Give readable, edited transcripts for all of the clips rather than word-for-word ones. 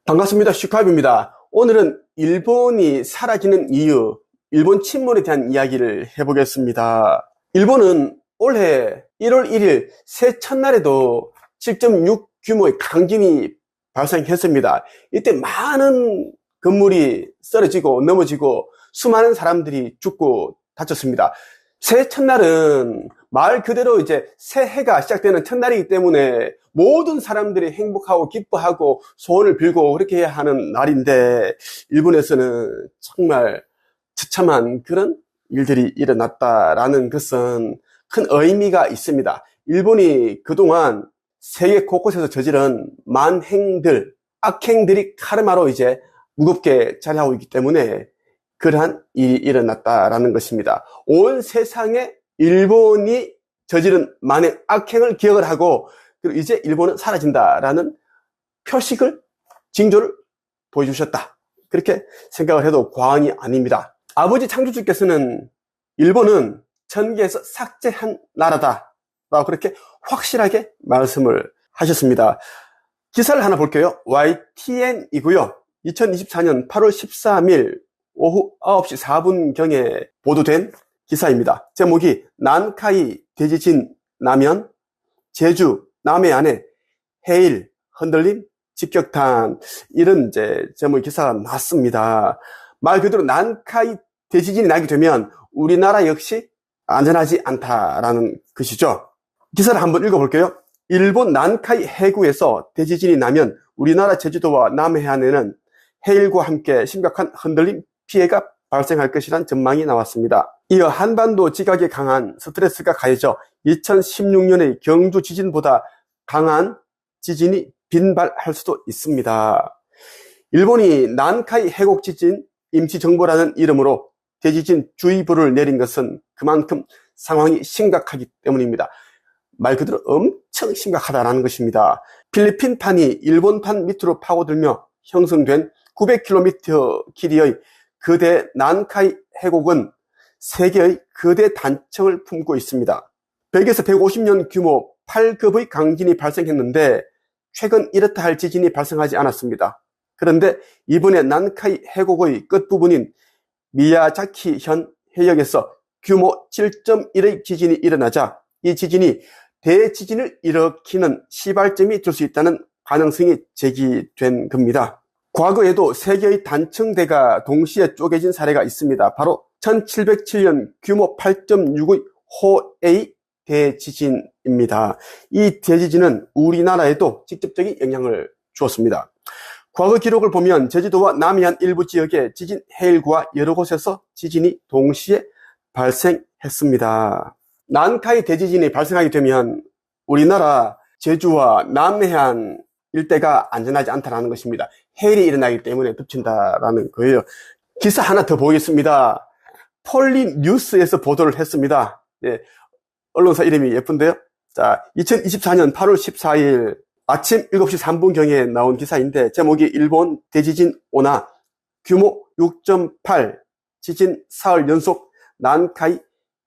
반갑습니다. 슈카입입니다. 오늘은 일본이 사라지는 이유, 일본 침몰에 대한 이야기를 해보겠습니다. 일본은 올해 1월 1일 새 첫날에도 7.6 규모의 강진이 발생했습니다. 이때 많은 건물이 쓰러지고 넘어지고 수많은 사람들이 죽고 다쳤습니다. 새 첫날은 말 그대로 이제 새해가 시작되는 첫날이기 때문에 모든 사람들이 행복하고 기뻐하고 소원을 빌고 그렇게 해야 하는 날인데, 일본에서는 정말 처참한 그런 일들이 일어났다라는 것은 큰 의미가 있습니다. 일본이 그동안 세계 곳곳에서 저지른 만행들, 악행들이 카르마로 이제 무겁게 자리하고 있기 때문에 그러한 일이 일어났다라는 것입니다. 온 세상에 일본이 저지른 만행 악행을 기억을 하고, 그리고 이제 일본은 사라진다라는 표식을, 징조를 보여주셨다, 그렇게 생각을 해도 과언이 아닙니다. 아버지 창조주께서는 일본은 천계에서 삭제한 나라다 라고 그렇게 확실하게 말씀을 하셨습니다. 기사를 하나 볼게요. YTN이고요 2024년 8월 13일 오후 9시 4분경에 보도된 기사입니다. 제목이 난카이 대지진 나면 제주 남해안에 해일 흔들림 직격탄, 이런 이제 제목의 기사가 났습니다. 말 그대로 난카이 대지진이 나게 되면 우리나라 역시 안전하지 않다라는 것이죠. 기사를 한번 읽어볼게요. 일본 난카이 해구에서 대지진이 나면 우리나라 제주도와 남해안에는 해일과 함께 심각한 흔들림 피해가 발생할 것이란 전망이 나왔습니다. 이어 한반도 지각에 강한 스트레스가 가해져 2016년의 경주 지진보다 강한 지진이 빈발할 수도 있습니다. 일본이 난카이 해곡 지진 임시정보라는 이름으로 대지진 주의보를 내린 것은 그만큼 상황이 심각하기 때문입니다. 말 그대로 엄청 심각하다는 것입니다. 필리핀판이 일본판 밑으로 파고들며 형성된 900km 길이의 거대 난카이 해곡은 세계의 거대 단청을 품고 있습니다. 100에서 150년 규모 8급의 강진이 발생했는데 최근 이렇다 할 지진이 발생하지 않았습니다. 그런데 이번에 난카이 해곡의 끝부분인 미야자키현 해역에서 규모 7.1의 지진이 일어나자 이 지진이 대지진을 일으키는 시발점이 될 수 있다는 가능성이 제기된 겁니다. 과거에도 세 개의 단층대가 동시에 쪼개진 사례가 있습니다. 바로 1707년 규모 8.6의 호에이 대지진입니다. 이 대지진은 우리나라에도 직접적인 영향을 주었습니다. 과거 기록을 보면 제주도와 남해안 일부 지역에 지진 해일과 여러 곳에서 지진이 동시에 발생했습니다. 난카이 대지진이 발생하게 되면 우리나라 제주와 남해안 일대가 안전하지 않다는 것입니다. 해일이 일어나기 때문에 덮친다라는 거예요. 기사 하나 더 보겠습니다. 폴리뉴스에서 보도를 했습니다. 예, 언론사 이름이 예쁜데요. 자, 2024년 8월 14일 아침 7시 3분경에 나온 기사인데 제목이 일본 대지진 오나 규모 6.8 지진 사흘 연속 난카이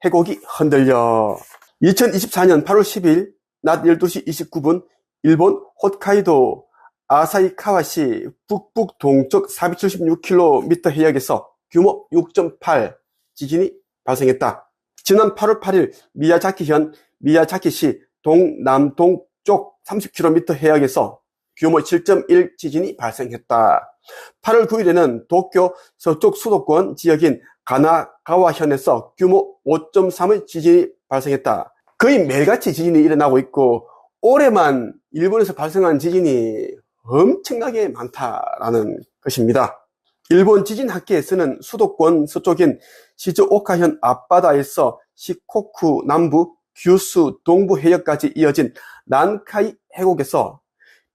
해곡이 흔들려. 2024년 8월 10일 낮 12시 29분 일본 홋카이도 아사히카와시 북북 동쪽 476km 해역에서 규모 6.8 지진이 발생했다. 지난 8월 8일 미야자키현 미야자키시 동남동쪽 30km 해역에서 규모 7.1 지진이 발생했다. 8월 9일에는 도쿄 서쪽 수도권 지역인 가나가와현에서 규모 5.3의 지진이 발생했다. 거의 매일같이 지진이 일어나고 있고 올해만 일본에서 발생한 지진이 엄청나게 많다라는 것입니다. 일본 지진학계에서는 수도권 서쪽인 시즈오카현 앞바다에서 시코쿠 남부, 규슈 동부 해역까지 이어진 난카이 해곡에서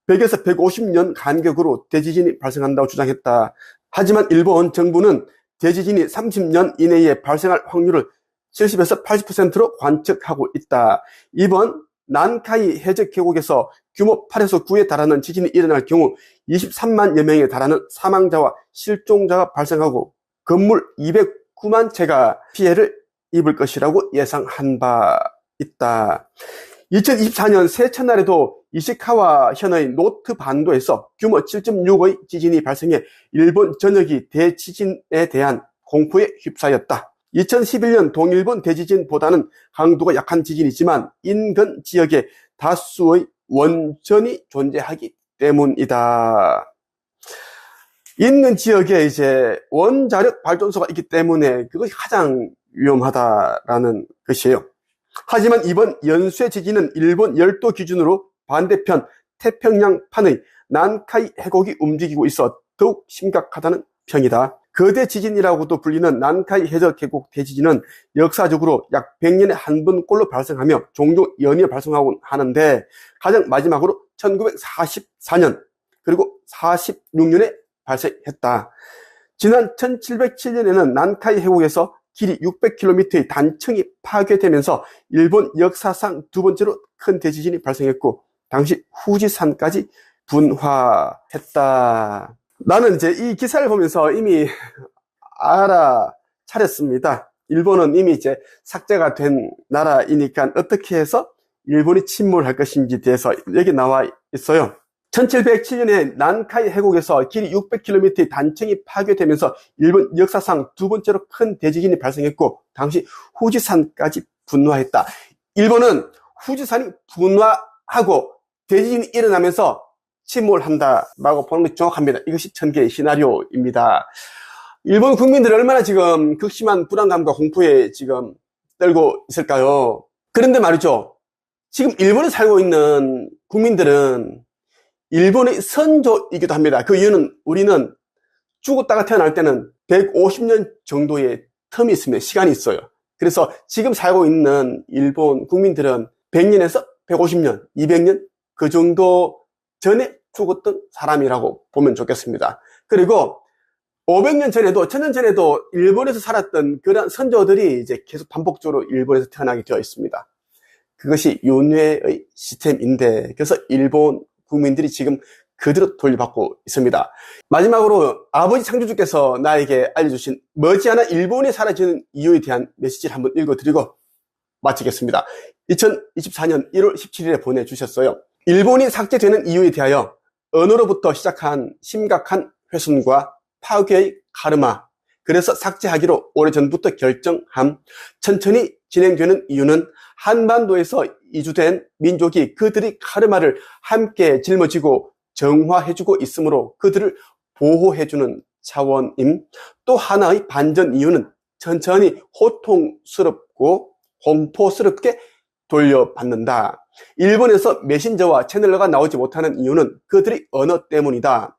100에서 150년 간격으로 대지진이 발생한다고 주장했다. 하지만 일본 정부는 대지진이 30년 이내에 발생할 확률을 70에서 80%로 관측하고 있다. 이번 난카이 해적 계곡에서 규모 8에서 9에 달하는 지진이 일어날 경우 23만여 명에 달하는 사망자와 실종자가 발생하고 건물 209만 채가 피해를 입을 것이라고 예상한 바 있다. 2024년 새해 첫날에도 이시카와 현의 노트 반도에서 규모 7.6의 지진이 발생해 일본 전역이 대지진에 대한 공포에 휩싸였다. 2011년 동일본 대지진보다는 강도가 약한 지진이지만 인근 지역에 다수의 원전이 존재하기 때문이다. 인근 지역에 이제 원자력 발전소가 있기 때문에 그것이 가장 위험하다라는 것이에요. 하지만 이번 연쇄 지진은 일본 열도 기준으로 반대편 태평양판의 난카이 해곡이 움직이고 있어 더욱 심각하다는 평이다. 거대 지진이라고도 불리는 난카이 해저 계곡 대지진은 역사적으로 약 100년에 한 번꼴로 발생하며 종종 연이어 발생하곤 하는데 가장 마지막으로 1944년 그리고 46년에 발생했다. 지난 1707년에는 난카이 해곡에서 길이 600km의 단층이 파괴되면서 일본 역사상 두 번째로 큰 대지진이 발생했고 당시 후지산까지 분화했다. 나는 이제 이 기사를 보면서 이미 알아차렸습니다. 일본은 이미 이제 삭제가 된 나라이니까 어떻게 해서 일본이 침몰할 것인지 대해서 여기 나와 있어요. 1707년에 난카이 해곡에서 길이 600km의 단층이 파괴되면서 일본 역사상 두 번째로 큰 대지진이 발생했고 당시 후지산까지 분화했다. 일본은 후지산이 분화하고 대지진이 일어나면서 침몰한다라고 보는 것이 정확합니다. 이것이 천개의 시나리오입니다. 일본 국민들이 얼마나 지금 극심한 불안감과 공포에 지금 떨고 있을까요? 그런데 말이죠. 지금 일본에 살고 있는 국민들은 일본의 선조이기도 합니다. 그 이유는 우리는 죽었다가 태어날 때는 150년 정도의 텀이 있습니다. 시간이 있어요. 그래서 지금 살고 있는 일본 국민들은 100년에서 150년, 200년 그 정도 전에 죽었던 사람이라고 보면 좋겠습니다. 그리고 500년 전에도, 1000년 전에도 일본에서 살았던 그런 선조들이 이제 계속 반복적으로 일본에서 태어나게 되어 있습니다. 그것이 윤회의 시스템인데, 그래서 일본 국민들이 지금 그대로 돌려받고 있습니다. 마지막으로 아버지 창조주께서 나에게 알려주신 머지않아 일본이 사라지는 이유에 대한 메시지를 한번 읽어드리고 마치겠습니다. 2024년 1월 17일에 보내주셨어요. 일본이 삭제되는 이유에 대하여 언어로부터 시작한 심각한 훼손과 파괴의 카르마, 그래서 삭제하기로 오래전부터 결정함. 천천히 진행되는 이유는 한반도에서 이주된 민족이 그들의 카르마를 함께 짊어지고 정화해주고 있으므로 그들을 보호해주는 차원임. 또 하나의 반전 이유는 천천히 호통스럽고 공포스럽게 돌려받는다. 일본에서 메신저와 채널러가 나오지 못하는 이유는 그들의 언어 때문이다.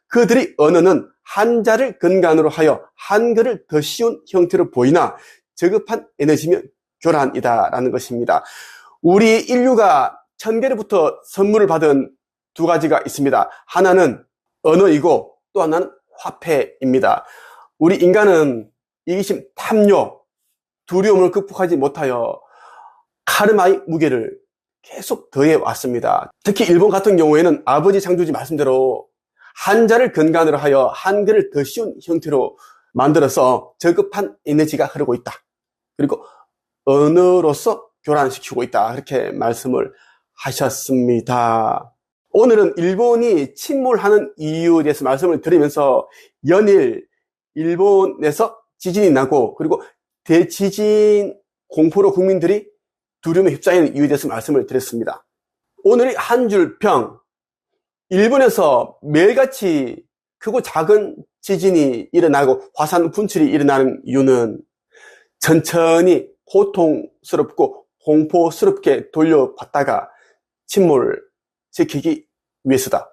그들의 언어는 한자를 근간으로 하여 한글을 더 쉬운 형태로 보이나 저급한 에너지며 교란이다라는 것입니다. 우리 인류가 천계로부터 선물을 받은 두 가지가 있습니다. 하나는 언어이고 또 하나는 화폐입니다. 우리 인간은 이기심, 탐욕, 두려움을 극복하지 못하여 카르마의 무게를 계속 더해 왔습니다. 특히 일본 같은 경우에는 아버지 창조주 말씀대로 한자를 근간으로 하여 한글을 더 쉬운 형태로 만들어서 저급한 에너지가 흐르고 있다. 그리고 언어로서 교란시키고 있다. 그렇게 말씀을 하셨습니다. 오늘은 일본이 침몰하는 이유에 대해서 말씀을 드리면서 연일 일본에서 지진이 나고 그리고 대지진 공포로 국민들이 두려움에 휩싸이는 이유에 대해서 말씀을 드렸습니다. 오늘의 한 줄 평, 일본에서 매일같이 크고 작은 지진이 일어나고 화산 분출이 일어나는 이유는 천천히 고통스럽고 공포스럽게 돌려받다가 침몰시키기 위해서다.